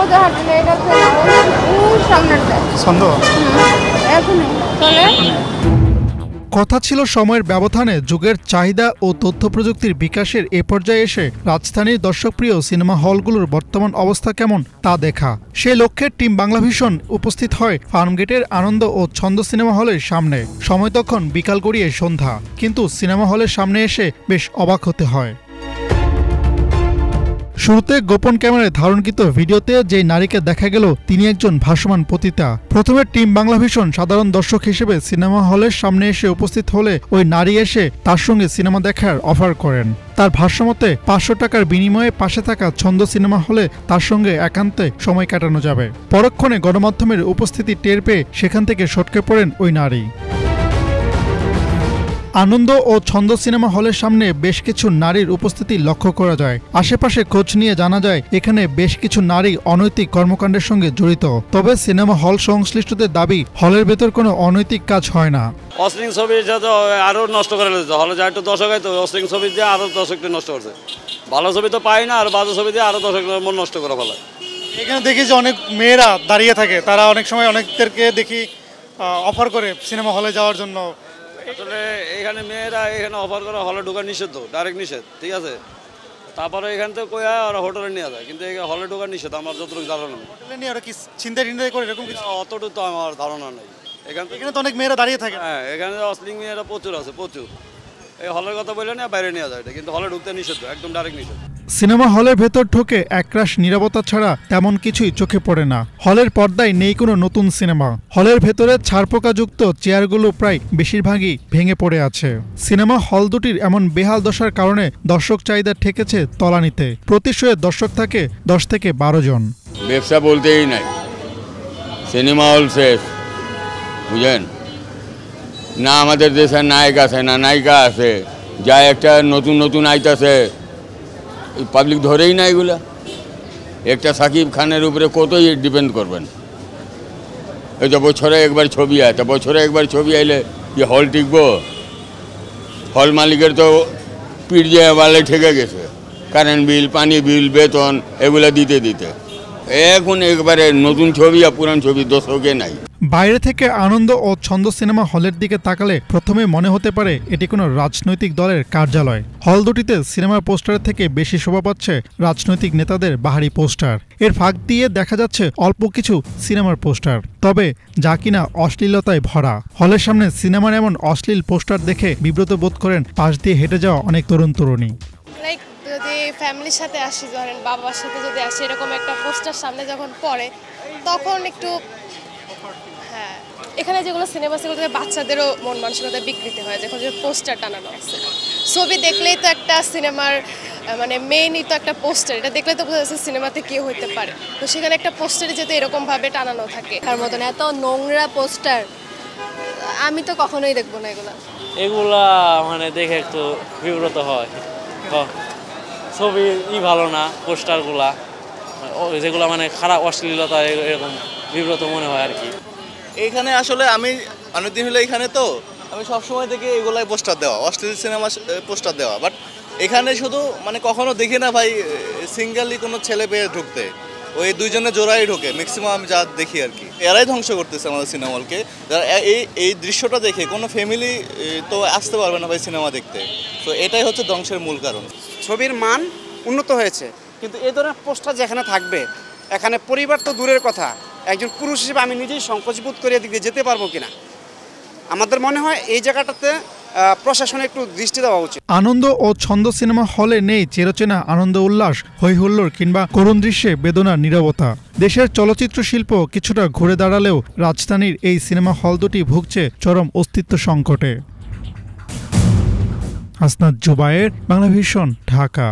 ওদের হাঁটলে এটা সামনেটা ছন্দ এখন চলে। কথা ছিল সময়ের ব্যবধানে যুগের চাহিদা ও তথ্য প্রযুক্তির বিকাশের এ পর্যায়ে এসে রাজধানীর দর্শকপ্রিয় সিনেমা হলগুলোর বর্তমান অবস্থা কেমন তা দেখা। সেই লক্ষ্যে টিম বাংলাভিশন উপস্থিত হয় ফার্মগেটের আনন্দ ও ছন্দ সিনেমা হলের সামনে। সময় তখন বিকাল গড়িয়ে সন্ধ্যা, কিন্তু সিনেমা হলের সামনে এসে বেশ অবাক হতে হয়। শুরুতে গোপন ক্যামেরায় ধারণকৃত ভিডিওতে যে নারীকে দেখা গেল তিনি একজন ভাসমান পতিতা। প্রথমে টিম বাংলাভিশন সাধারণ দর্শক হিসেবে সিনেমা হলের সামনে এসে উপস্থিত হলে ওই নারী এসে তার সঙ্গে সিনেমা দেখার অফার করেন। তার ভাষ্যমতে 500 টাকার বিনিময়ে পাশে থাকা ছন্দ সিনেমা হলে তার সঙ্গে একান্তে সময় কাটানো যাবে। পরক্ষণে গণমাধ্যমের উপস্থিতি টের পেয়ে সেখান থেকে সটকে পড়েন ওই নারী। আনন্দ ও ছন্দ সিনেমা হলের সামনে বেশ কিছু নারীর উপস্থিতি লক্ষ্য করা যায়। আশেপাশে খোঁজ নিয়ে জানা যায় এখানে বেশ কিছু নারী অনৈতিক কর্মকাণ্ডের সঙ্গে জড়িত। তবে সিনেমা হল সংশ্লিষ্টদের দাবি হলের ভেতর কোনো অনৈতিক কাজ হয় না। অশ্লীল ছবি আরো নষ্ট করে দিচ্ছে, হলে যা একটু দর্শক হয় তো অশ্লীল ছবি দিয়ে আরো দর্শককে নষ্ট করছে। ভালো ছবি তো পাই না, আর বাজে ছবি দিয়ে আরো দর্শকের মন নষ্ট করে ফেলে। এখানে দেখি যে অনেক মেয়েরা দাঁড়িয়ে থাকে, তারা অনেক সময় অনেকদেরকে দেখি অফার করে সিনেমা হলে যাওয়ার জন্য। আসলে এখানে মেয়েরা এখানে অফার করে হলে ঢোকা নিষেধ, ডাইরেক্ট নিষেধ, ঠিক আছে। তারপরে এখান থেকে কই আর হোটেলে নিয়ে যায়, কিন্তু হলে ঢোকা নিষেধ আমার যতটুকু ধারণা। হোটেলে নিয়ে ওরা কি চিন্তা করে এরকম কিছু? অতটুকু তো আমার ধারণা নেই। এখানে তো অনেক মেয়েরা দাঁড়িয়ে থাকে। হ্যাঁ, এখানে অশ্লীল মেয়েরা প্রচুর আছে, প্রচুর। এই হলের কথা বললে না, বাইরে নিয়ে যায়, কিন্তু হলে ঢুকতে নিষেধ, একদম ডাইরেক্ট নিষেধ। সিনেমা হলের ভেতর ঢোকে একরাশ নীরবতা ছাড়া তেমন কিছুই চোখে পড়ে না। হলের পর্দায় নেই কোনো নতুন সিনেমা। হলের ভেতরে ছারপোকাযুক্ত চেয়ারগুলো প্রায় বেশিরভাগই ভেঙে পড়ে আছে। সিনেমা হল দুটির এমন বেহাল দশার কারণে দর্শক চাহিদা ঠেকেছে তলানিতে। প্রতি শোয়ে দর্শক থাকে 10 থেকে 12 জন। ব্যবসা বলতেই নাই, সিনেমা হল শেষ, বুঝেন না। আমাদের দেশে নায়ক আছে না নায়িকা আছে, যা একটা নতুন নতুন আইতাছে পাবলিক ধরেই না। এগুলা একটা সাকিব খানের উপরে কতই ডিপেন্ড করবেন। এই তো বছরে একবার ছবি আয়, তো বছরে একবার ছবি আইলে কি হল টিকবো? হল মালিকের তো পিঠ দিয়ে বালে ঠেকে গেছে, কারেন্ট বিল, পানি বিল, বেতন এগুলা দিতে দিতে। এখন একবারে নতুন ছবি আর পুরান ছবি দর্শকে নাই। বাইরে থেকে আনন্দ ও ছন্দ সিনেমা হলের দিকে তাকালে প্রথমে মনে হতে পারে এটি কোনো রাজনৈতিক দলের কার্যালয়। হল দুটিতে সিনেমার পোস্টারের থেকে বেশি শোভা পাচ্ছে রাজনৈতিক নেতাদের বাহারি পোস্টার। এর ফাঁক দিয়ে দেখা যাচ্ছে অল্প কিছু সিনেমার পোস্টার, তবে যা কিনা অশ্লীলতায় ভরা। হলের সামনে সিনেমার এমন অশ্লীল পোস্টার দেখে বিব্রত বোধ করেন পাশ দিয়ে হেঁটে যাওয়া অনেক তরুণ তরুণী। যদি ফ্যামিলির সাথে আসি, ধরেন বাবার সাথে যদি আসি, এরকম একটা পোস্টার সামনে যখন পড়ে তখন একটু, হ্যাঁ, এখানে যেগুলো সিনেমা সেগুলো থেকে বাচ্চাদেরও মন মানসিকতা বিকৃতি হয় যখন যে পোস্টার টানানো আছে। ছবি দেখলেই তো একটা সিনেমার মানে মেইনই তো একটা পোস্টার, এটা দেখলে তো বোঝা যাচ্ছে সিনেমাতে কি হইতে পারে। তো সেখানে একটা পোস্টারে যেহেতু এরকমভাবে টানানো থাকে, তার মতন এত নোংরা পোস্টার আমি তো কখনোই দেখবো না। এগুলা মানে দেখে একটু বিব্রত হয়। ছবি ভালো না, পোস্টারগুলা যেগুলো মানে খারাপ, অশ্লীলতা, এরকম বিব্রত মনে হয় আর কি। এইখানে আসলে আমি অনেকদিন হলো এখানে, তো আমি সবসময় দেখি এগুলাই পোস্টার দেওয়া, অশ্লীল সিনেমা পোস্টার দেওয়া। বাট এখানে শুধু মানে কখনো দেখি না ভাই সিঙ্গেলি কোনো ছেলে পেয়ে ঢুকতে, ওই দুইজনে জোড়াই ঢোকে ম্যাক্সিমাম আমি যা দেখি আর কি। এরাই ধ্বংস করতেছে আমাদের সিনেমা হলকে। এই দৃশ্যটা দেখে কোনো ফ্যামিলি তো আসতে পারবে না ভাই সিনেমা দেখতে। তো এটাই হচ্ছে ধ্বংসের মূল কারণ। ছবির মান উন্নত হয়েছে, কিন্তু এই ধরনের পোস্টার যেখানে থাকবে, এখানে পরিবার তো দূরের কথা, একজন পুরুষ হিসেবে আমি নিজেই সংকোচবোধ করে এদিকে যেতে পারবো কিনা। আমাদের মনে হয় এই জায়গাটাতে প্রশাসনে একটু দৃষ্টি দেওয়া উচিত। আনন্দ ও ছন্দ সিনেমা হলে নেই চিরচেনা আনন্দ উল্লাস, হৈ হুল্লোড় কিংবা করুণ দৃশ্যে বেদনার নীরবতা। দেশের চলচ্চিত্র শিল্প কিছুটা ঘুরে দাঁড়ালেও রাজধানীর এই সিনেমা হল দুটি ভুগছে চরম অস্তিত্ব সংকটে। হাসনাত জুবায়ের, বাংলাভিশন, ঢাকা।